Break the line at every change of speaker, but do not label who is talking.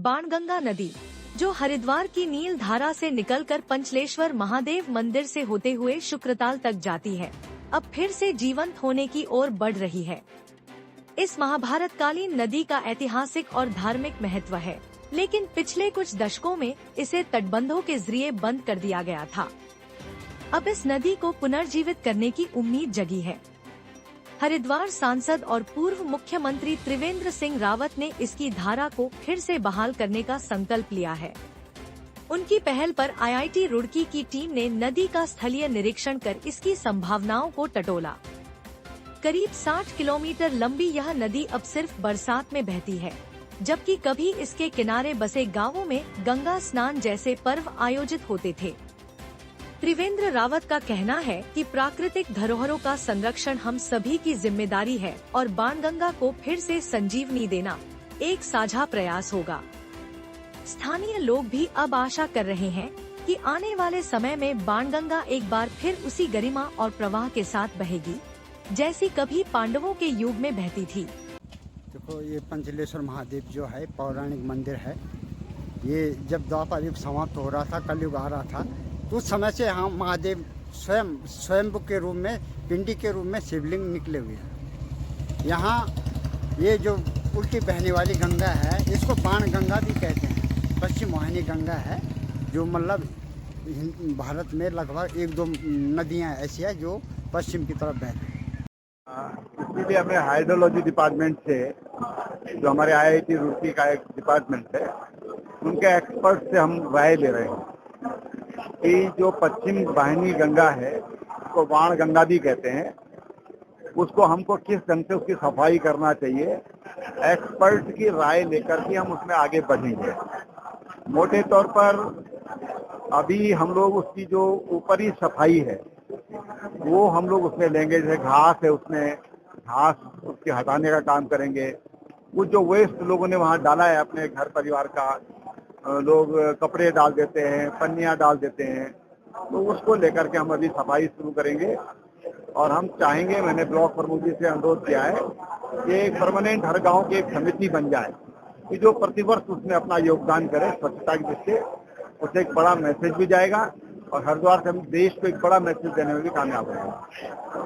बाणगंगा नदी, जो हरिद्वार की नील धारा से निकलकर पंचलेश्वर महादेव मंदिर से होते हुए शुक्रताल तक जाती है, अब फिर से जीवंत होने की ओर बढ़ रही है। इस महाभारतकालीन नदी का ऐतिहासिक और धार्मिक महत्व है, लेकिन पिछले कुछ दशकों में इसे तटबंधों के जरिए बंद कर दिया गया था। अब इस नदी को पुनर्जीवित करने की उम्मीद जगी है। हरिद्वार सांसद और पूर्व मुख्यमंत्री त्रिवेंद्र सिंह रावत ने इसकी धारा को फिर से बहाल करने का संकल्प लिया है। उनकी पहल पर IIT रुड़की की टीम ने नदी का स्थलीय निरीक्षण कर इसकी संभावनाओं को टटोला। करीब 60 किलोमीटर लंबी यह नदी अब सिर्फ बरसात में बहती है, जबकि कभी इसके किनारे बसे गांवों में गंगा स्नान जैसे पर्व आयोजित होते थे। त्रिवेंद्र रावत का कहना है कि प्राकृतिक धरोहरों का संरक्षण हम सभी की जिम्मेदारी है और बाणगंगा को फिर से संजीवनी देना एक साझा प्रयास होगा। स्थानीय लोग भी अब आशा कर रहे हैं कि आने वाले समय में बाणगंगा एक बार फिर उसी गरिमा और प्रवाह के साथ बहेगी, जैसी कभी पांडवों के युग में बहती थी।
देखो, ये पंचलेश्वर महादेव जो है पौराणिक मंदिर है। ये जब द्वापर युग समाप्त हो रहा था, कलयुग आ रहा था, तो उस समय से हम महादेव स्वयंभू के रूप में, पिंडी के रूप में शिवलिंग निकले हुए हैं। यहाँ ये जो उल्टी बहने वाली गंगा है, इसको बाणगंगा भी कहते हैं। पश्चिम वाहिनी गंगा है, जो मतलब भारत में लगभग 1-2 नदियाँ ऐसी है जो पश्चिम की तरफ बहती हैं।
इसलिए हमें हाइड्रोलॉजी डिपार्टमेंट से, जो हमारे IIT रुड़की का एक डिपार्टमेंट है, उनके एक्सपर्ट से हम राय ले रहे हैं कि जो पश्चिम वाहिनी गंगा है, उसको बाणगंगा भी कहते हैं, उसको हमको किस ढंग से उसकी सफाई करना चाहिए, एक्सपर्ट की राय लेकर के हम उसमें आगे बढ़ेंगे। मोटे तौर पर अभी हम लोग उसकी जो ऊपरी सफाई है वो हम लोग उसमें लेंगे। जैसे घास है, उसमें घास उसके हटाने का काम करेंगे। कुछ जो वेस्ट लोगों ने वहाँ डाला है अपने घर परिवार का, लोग कपड़े डाल देते हैं, पन्नियाँ डाल देते हैं, तो उसको लेकर के हम अभी सफाई शुरू करेंगे। और हम चाहेंगे, मैंने ब्लॉक प्रमुख जी से अनुरोध किया है कि एक परमानेंट हर गांव की एक समिति बन जाए कि जो प्रतिवर्ष उसमें अपना योगदान करे स्वच्छता की दृष्टि से। उससे एक बड़ा मैसेज भी जाएगा और हरिद्वार से हम देश को एक बड़ा मैसेज देने में भी कामयाब होंगे।